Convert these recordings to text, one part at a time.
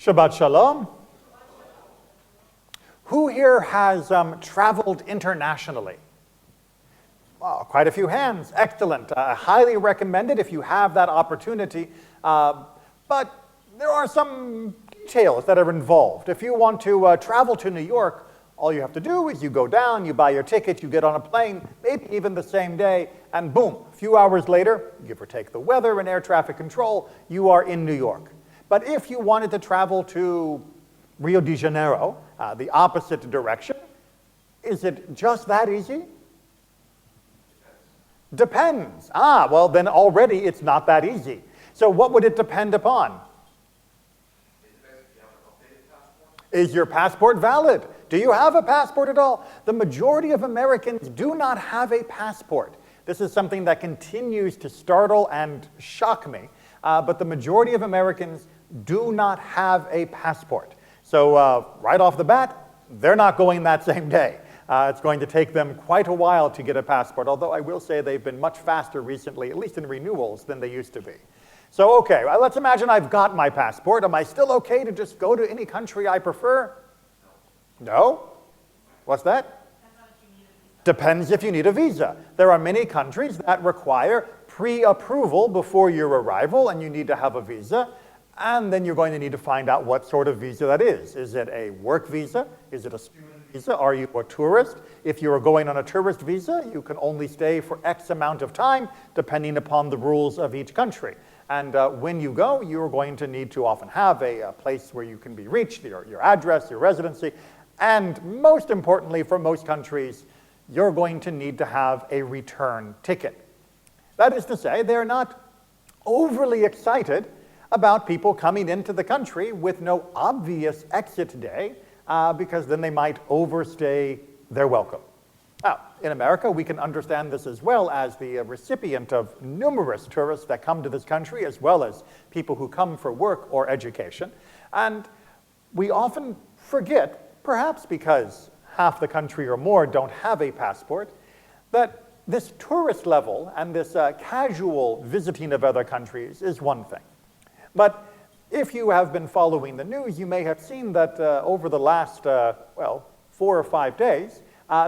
Shabbat Shalom. Who here has traveled internationally? Well, quite a few hands. Excellent. Highly recommended if you have that opportunity. But there are some details that are involved. If you want to travel to New York, all you have to do is you go down, you buy your ticket, you get on a plane, maybe even the same day, and boom, a few hours later, give or take the weather and air traffic control, you are in New York. But if you wanted to travel to Rio de Janeiro, the opposite direction, is it just that easy? Depends. Well then already it's not that easy. So what would it depend upon? Is your passport valid? Do you have a passport at all? The majority of Americans do not have a passport. This is something that continues to startle and shock me, but the majority of Americans do not have a passport. So right off the bat, they're not going that same day. It's going to take them quite a while to get a passport, although I will say they've been much faster recently, at least in renewals, than they used to be. So okay, let's imagine I've got my passport. Am I still okay to just go to any country I prefer? No? What's that? Depends if you need a visa. There are many countries that require pre-approval before your arrival, and you need to have a visa. And then you're going to need to find out what sort of visa that is. Is it a work visa? Is it a student visa? Are you a tourist? If you are going on a tourist visa, you can only stay for X amount of time, depending upon the rules of each country. And when you go, you're going to need to often have a place where you can be reached, your address, your residency. And most importantly, for most countries, you're going to need to have a return ticket. That is to say, they're not overly excited about people coming into the country with no obvious exit day, because then they might overstay their welcome. Now, in America, we can understand this as well as the recipient of numerous tourists that come to this country, as well as people who come for work or education. And we often forget, perhaps because half the country or more don't have a passport, that this tourist level and this casual visiting of other countries is one thing. But if you have been following the news, you may have seen that over the last, 4 or 5 days,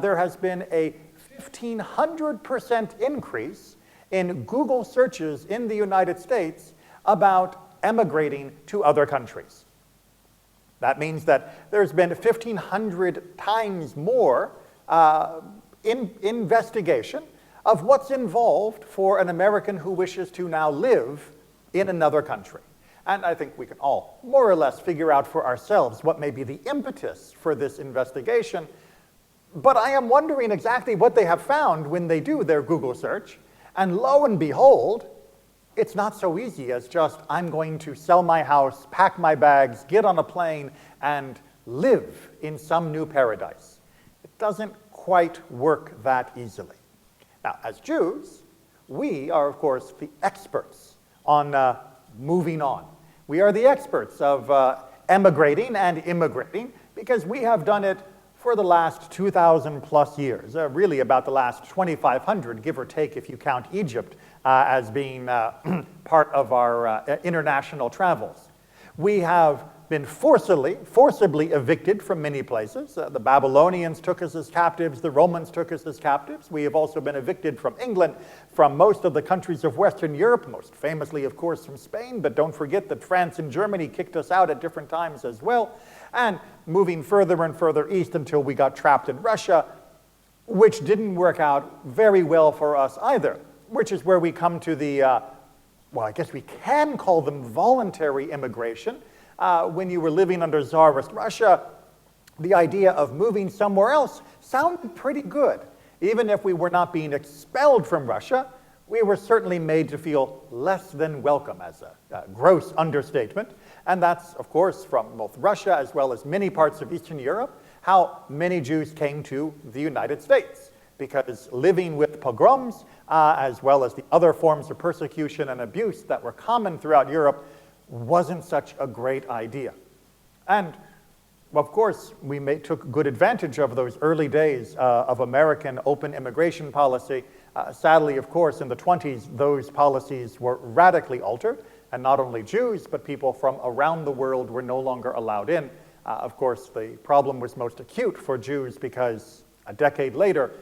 there has been a 1,500% increase in Google searches in the United States about emigrating to other countries. That means that there's been 1,500 times more investigation of what's involved for an American who wishes to now live in another country. And I think we can all more or less figure out for ourselves what may be the impetus for this investigation. But I am wondering exactly what they have found when they do their Google search. And lo and behold, it's not so easy as just, I'm going to sell my house, pack my bags, get on a plane, and live in some new paradise. It doesn't quite work that easily. Now, as Jews, we are, of course, the experts on moving on. We are the experts of emigrating and immigrating because we have done it for the last 2,000 plus years, really about the last 2,500, give or take if you count Egypt as being part of our international travels. We have been forcibly evicted from many places. The Babylonians took us as captives, the Romans took us as captives. We have also been evicted from England, from most of the countries of Western Europe, most famously, of course, from Spain, but don't forget that France and Germany kicked us out at different times as well. And moving further and further east until we got trapped in Russia, which didn't work out very well for us either, which is where we come to the, I guess we can call them voluntary immigration. When you were living under Tsarist Russia, the idea of moving somewhere else sounded pretty good. Even if we were not being expelled from Russia, we were certainly made to feel less than welcome, as a gross understatement. And that's, of course, from both Russia as well as many parts of Eastern Europe, how many Jews came to the United States. Because living with pogroms, as well as the other forms of persecution and abuse that were common throughout Europe, wasn't such a great idea. And of course, we took good advantage of those early days of American open immigration policy. Sadly, of course, in the 20s, those policies were radically altered. and not only Jews, but people from around the world were no longer allowed in. Of course, the problem was most acute for Jews because a decade later,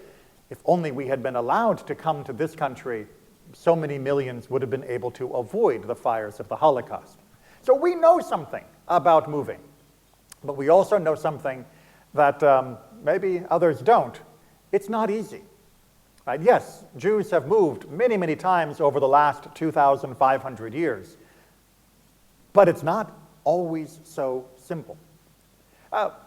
if only we had been allowed to come to this country, so many millions would have been able to avoid the fires of the Holocaust. So we know something about moving, but we also know something that maybe others don't. It's not easy. Right? Yes, Jews have moved many, many times over the last 2,500 years, but it's not always so simple.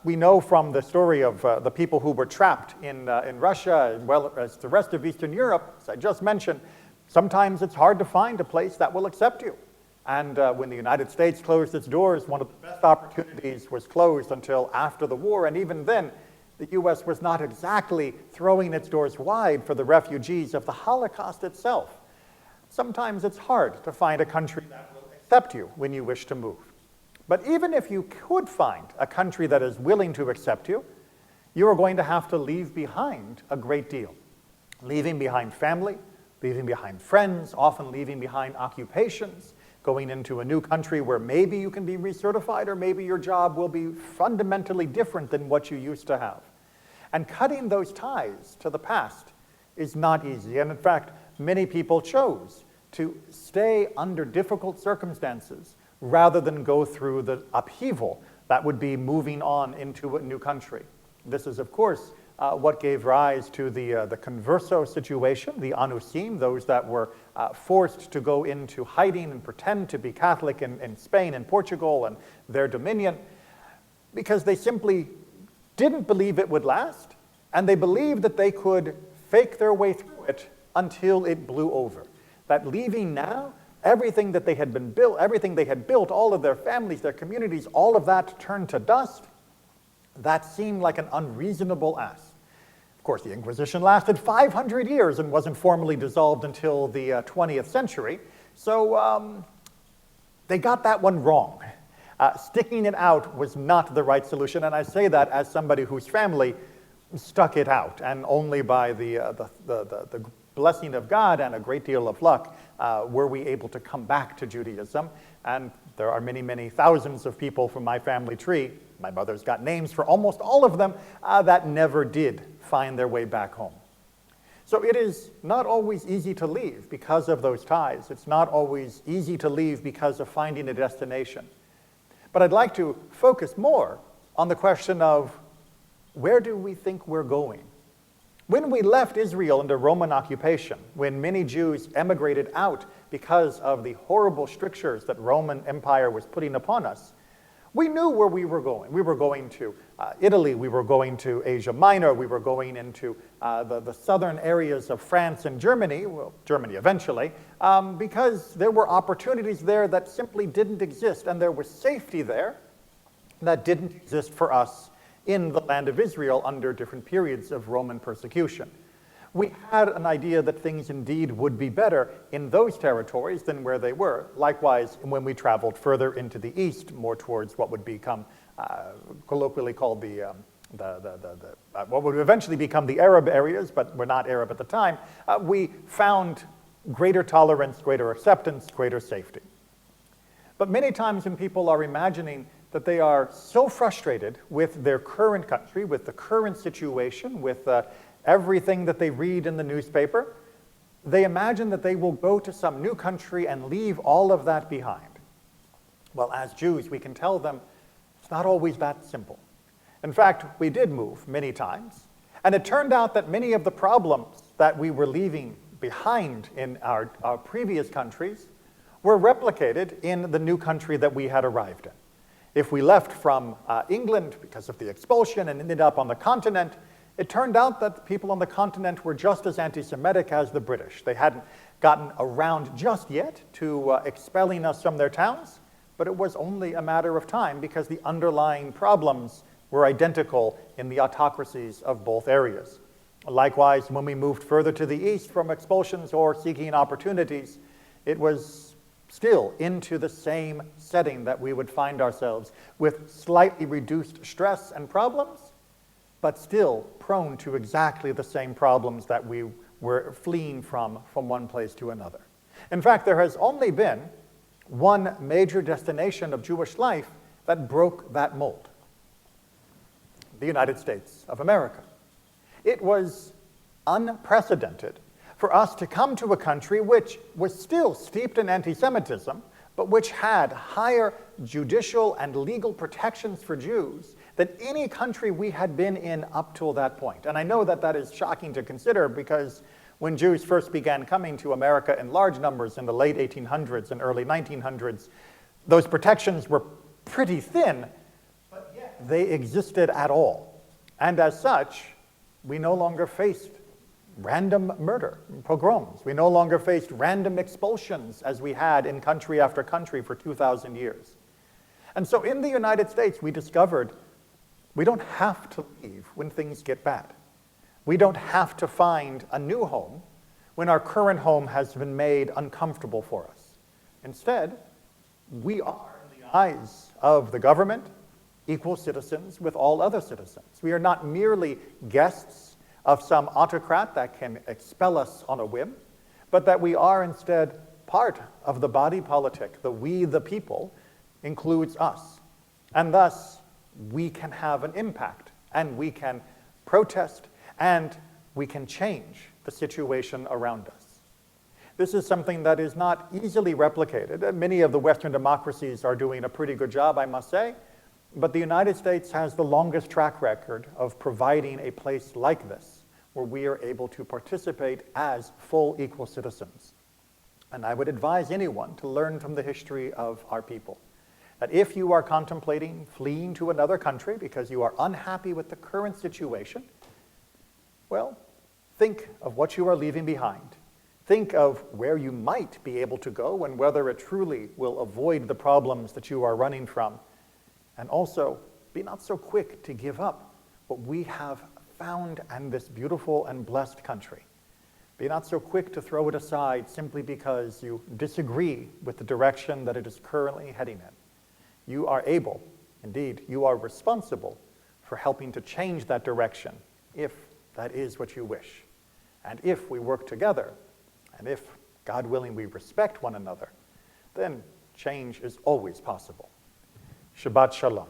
We know from the story of the people who were trapped in Russia, as well as the rest of Eastern Europe, as I just mentioned, sometimes it's hard to find a place that will accept you. And when the United States closed its doors, one of the best opportunities was closed until after the war, and even then, the U.S. was not exactly throwing its doors wide for the refugees of the Holocaust itself. Sometimes it's hard to find a country that will accept you when you wish to move. But even if you could find a country that is willing to accept you, you are going to have to leave behind a great deal. Leaving behind family, leaving behind friends, often leaving behind occupations, going into a new country where maybe you can be recertified or maybe your job will be fundamentally different than what you used to have. And cutting those ties to the past is not easy. And in fact, many people chose to stay under difficult circumstances rather than go through the upheaval that would be moving on into a new country. This is, of course, what gave rise to the converso situation, the anusim, those that were forced to go into hiding and pretend to be Catholic in Spain and Portugal and their dominion, because they simply didn't believe it would last, and they believed that they could fake their way through it until it blew over. That leaving now, everything that they had been built, everything they had built, all of their families, their communities, all of that turned to dust, that seemed like an unreasonable ask. Of course, the Inquisition lasted 500 years and wasn't formally dissolved until the 20th century, so they got that one wrong. Sticking it out was not the right solution, and I say that as somebody whose family stuck it out, and only by the blessing of God and a great deal of luck were we able to come back to Judaism. And there are many, many thousands of people from my family tree, my mother's got names for almost all of them, that never did find their way back home. So it is not always easy to leave because of those ties. It's not always easy to leave because of finding a destination. But I'd like to focus more on the question of where do we think we're going? When we left Israel under Roman occupation, when many Jews emigrated out because of the horrible strictures that Roman Empire was putting upon us, we knew where we were going. We were going to Italy, we were going to Asia Minor, we were going into the southern areas of France and Germany, well, Germany eventually, because there were opportunities there that simply didn't exist, and there was safety there that didn't exist for us in the land of Israel under different periods of Roman persecution. We had an idea that things indeed would be better in those territories than where they were. Likewise, when we traveled further into the east, more towards what would become colloquially called what would eventually become the Arab areas, but were not Arab at the time, we found greater tolerance, greater acceptance, greater safety. But many times when people are imagining that they are so frustrated with their current country, with the current situation, with everything that they read in the newspaper, they imagine that they will go to some new country and leave all of that behind. Well, as Jews, we can tell them it's not always that simple. In fact, we did move many times, and it turned out that many of the problems that we were leaving behind in our previous countries were replicated in the new country that we had arrived in. If we left from England because of the expulsion and ended up on the continent, it turned out that the people on the continent were just as anti-Semitic as the British. They hadn't gotten around just yet to expelling us from their towns, but it was only a matter of time because the underlying problems were identical in the autocracies of both areas. Likewise, when we moved further to the east from expulsions or seeking opportunities, it was still into the same setting that we would find ourselves, with slightly reduced stress and problems, but still prone to exactly the same problems that we were fleeing from one place to another. In fact, there has only been one major destination of Jewish life that broke that mold: the United States of America. It was unprecedented for us to come to a country which was still steeped in anti-Semitism, but which had higher judicial and legal protections for Jews than any country we had been in up till that point. And I know that that is shocking to consider, because when Jews first began coming to America in large numbers in the late 1800s and early 1900s, those protections were pretty thin, but yet they existed at all. And as such, we no longer faced random murder, pogroms. We no longer faced random expulsions as we had in country after country for 2,000 years. And so in the United States, we discovered we don't have to leave when things get bad. We don't have to find a new home when our current home has been made uncomfortable for us. Instead, we are, in the eyes of the government, equal citizens with all other citizens. We are not merely guests of some autocrat that can expel us on a whim, but that we are instead part of the body politic. The we, the people, includes us. And thus, we can have an impact, and we can protest, and we can change the situation around us. This is something that is not easily replicated. Many of the Western democracies are doing a pretty good job, I must say, but the United States has the longest track record of providing a place like this, where we are able to participate as full equal citizens. And I would advise anyone to learn from the history of our people, that if you are contemplating fleeing to another country because you are unhappy with the current situation, well, think of what you are leaving behind. Think of where you might be able to go and whether it truly will avoid the problems that you are running from. And also, be not so quick to give up what we have found in this beautiful and blessed country. Be not so quick to throw it aside simply because you disagree with the direction that it is currently heading in. You are able, indeed, you are responsible for helping to change that direction, if that is what you wish. And if we work together, and if, God willing, we respect one another, then change is always possible. Shabbat Shalom.